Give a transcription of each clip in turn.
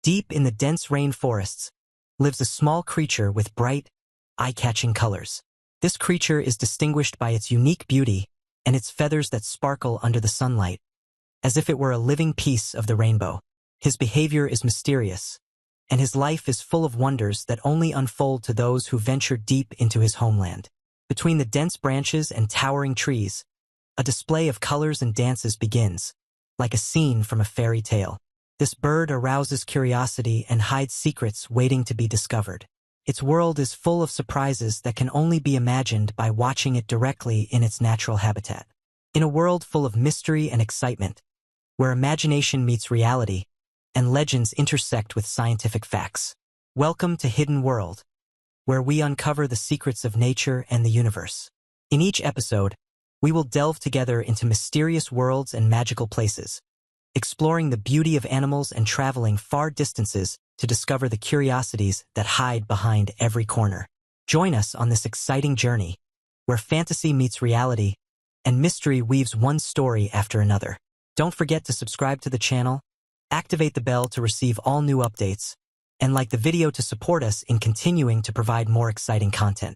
Deep in the dense rainforests lives a small creature with bright, eye-catching colors. This creature is distinguished by its unique beauty and its feathers that sparkle under the sunlight, as if it were a living piece of the rainbow. His behavior is mysterious, and his life is full of wonders that only unfold to those who venture deep into his homeland. Between the dense branches and towering trees, a display of colors and dances begins, like a scene from a fairy tale. This bird arouses curiosity and hides secrets waiting to be discovered. Its world is full of surprises that can only be imagined by watching it directly in its natural habitat. In a world full of mystery and excitement, where imagination meets reality and legends intersect with scientific facts. Welcome to Hidden World, where we uncover the secrets of nature and the universe. In each episode, we will delve together into mysterious worlds and magical places, exploring the beauty of animals and traveling far distances to discover the curiosities that hide behind every corner. Join us on this exciting journey, where fantasy meets reality and mystery weaves one story after another. Don't forget to subscribe to the channel, activate the bell to receive all new updates, and like the video to support us in continuing to provide more exciting content.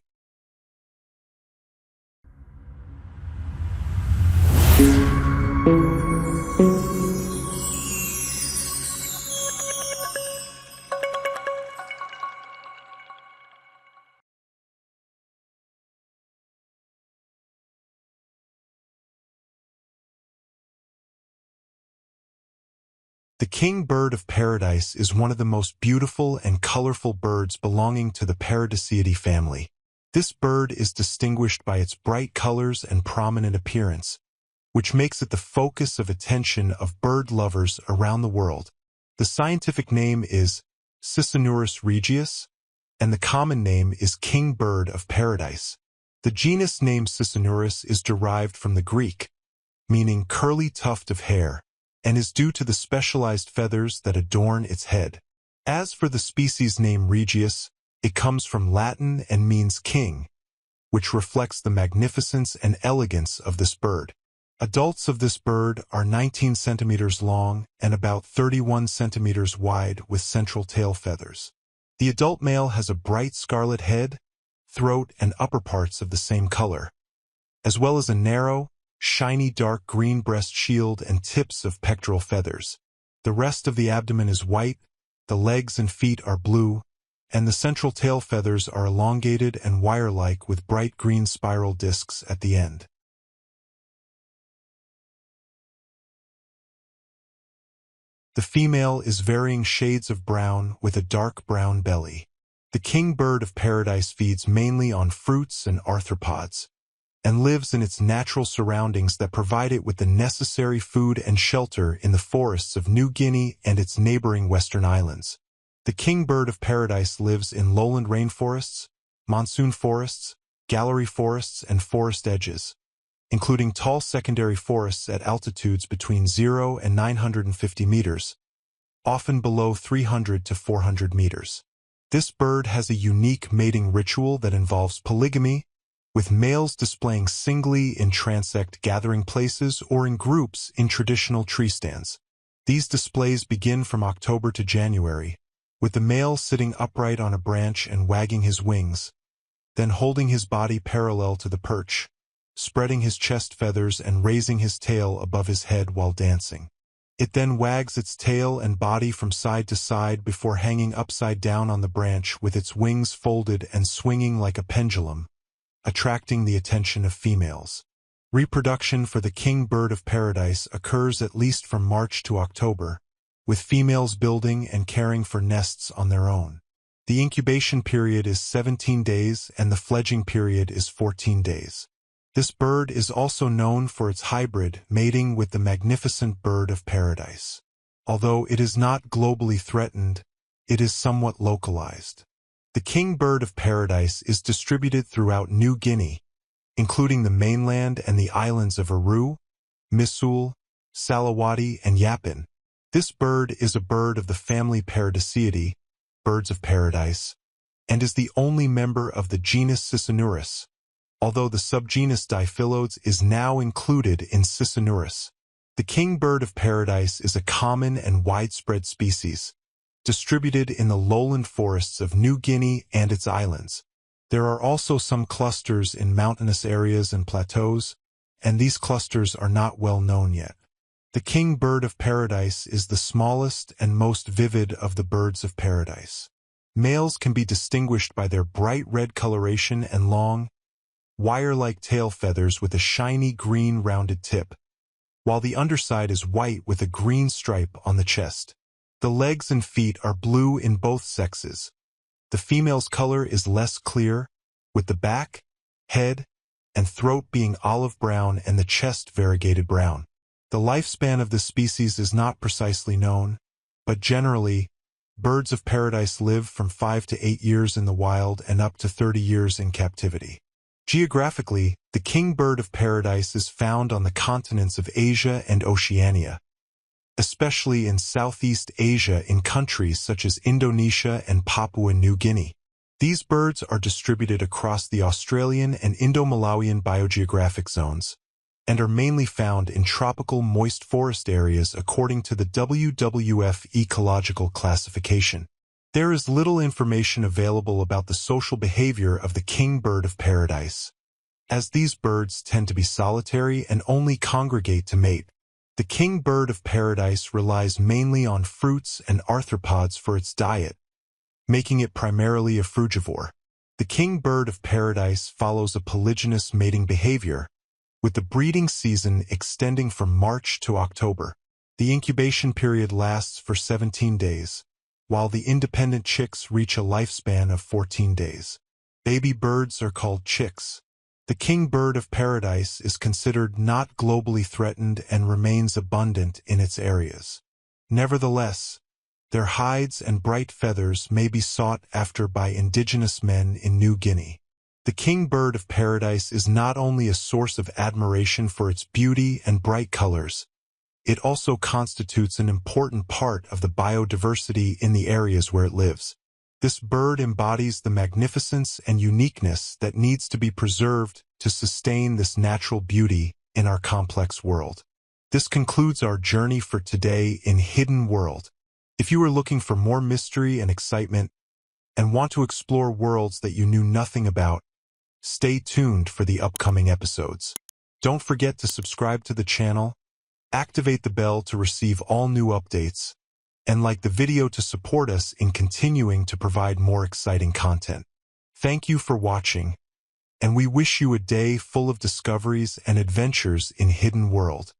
The kingbird of paradise is one of the most beautiful and colorful birds belonging to the Paradiseidae family. This bird is distinguished by its bright colors and prominent appearance, which makes it the focus of attention of bird lovers around the world. The scientific name is Cicinurus regius, and the common name is kingbird of paradise. The genus name Cicinurus is derived from the Greek, meaning curly tuft of hair, and is due to the specialized feathers that adorn its head. As for the species name regius, it comes from Latin and means king, which reflects the magnificence and elegance of this bird. Adults of this bird are 19 centimeters long and about 31 centimeters wide with central tail feathers. The adult male has a bright scarlet head, throat, and upper parts of the same color, as well as a narrow, shiny dark green breast shield and tips of pectoral feathers. The rest of the abdomen is white, the legs and feet are blue, and the central tail feathers are elongated and wire-like with bright green spiral discs at the end. The female is varying shades of brown with a dark brown belly. The kingbird of paradise feeds mainly on fruits and arthropods, and lives in its natural surroundings that provide it with the necessary food and shelter in the forests of New Guinea and its neighboring western islands. The kingbird of paradise lives in lowland rainforests, monsoon forests, gallery forests, and forest edges, including tall secondary forests at altitudes between 0 and 950 meters, often below 300 to 400 meters. This bird has a unique mating ritual that involves polygamy, with males displaying singly in transect gathering places or in groups in traditional tree stands. These displays begin from October to January, with the male sitting upright on a branch and wagging his wings, then holding his body parallel to the perch, spreading his chest feathers and raising his tail above his head while dancing. It then wags its tail and body from side to side before hanging upside down on the branch with its wings folded and swinging like a pendulum, attracting the attention of females. Reproduction for the kingbird of paradise occurs at least from March to October, with females building and caring for nests on their own. The incubation period is 17 days and the fledging period is 14 days. This bird is also known for its hybrid mating with the magnificent bird of paradise. Although it is not globally threatened, it is somewhat localized. The kingbird of paradise is distributed throughout New Guinea, including the mainland and the islands of Aru, Misul, Salawati, and Yapon. This bird is a bird of the family Paradiseidae, birds of paradise, and is the only member of the genus Cicinurus, although the subgenus Diphyllodes is now included in Cicinurus. The kingbird of paradise is a common and widespread species, distributed in the lowland forests of New Guinea and its islands. There are also some clusters in mountainous areas and plateaus, and these clusters are not well known yet. The king bird of paradise is the smallest and most vivid of the birds of paradise. Males can be distinguished by their bright red coloration and long, wire-like tail feathers with a shiny green rounded tip, while the underside is white with a green stripe on the chest. The legs and feet are blue in both sexes. The female's color is less clear, with the back, head, and throat being olive brown and the chest variegated brown. The lifespan of this species is not precisely known, but generally, birds of paradise live from 5 to 8 years in the wild and up to 30 years in captivity. Geographically, the king bird of paradise is found on the continents of Asia and Oceania, especially in Southeast Asia in countries such as Indonesia and Papua New Guinea. These birds are distributed across the Australian and Indo-Malawian biogeographic zones, and are mainly found in tropical moist forest areas according to the WWF ecological classification. There is little information available about the social behavior of the king bird of paradise, as these birds tend to be solitary and only congregate to mate. The king bird of paradise relies mainly on fruits and arthropods for its diet, making it primarily a frugivore. The king bird of paradise follows a polygynous mating behavior, with the breeding season extending from March to October. The incubation period lasts for 17 days, while the independent chicks reach a lifespan of 14 days. Baby birds are called chicks. The king bird of paradise is considered not globally threatened and remains abundant in its areas. Nevertheless, their hides and bright feathers may be sought after by indigenous men in New Guinea. The king bird of paradise is not only a source of admiration for its beauty and bright colors, it also constitutes an important part of the biodiversity in the areas where it lives. This bird embodies the magnificence and uniqueness that needs to be preserved to sustain this natural beauty in our complex world. This concludes our journey for today in Hidden World. If you are looking for more mystery and excitement and want to explore worlds that you knew nothing about, stay tuned for the upcoming episodes. Don't forget to subscribe to the channel, activate the bell to receive all new updates, and like the video to support us in continuing to provide more exciting content. Thank you for watching, and we wish you a day full of discoveries and adventures in Hidden World.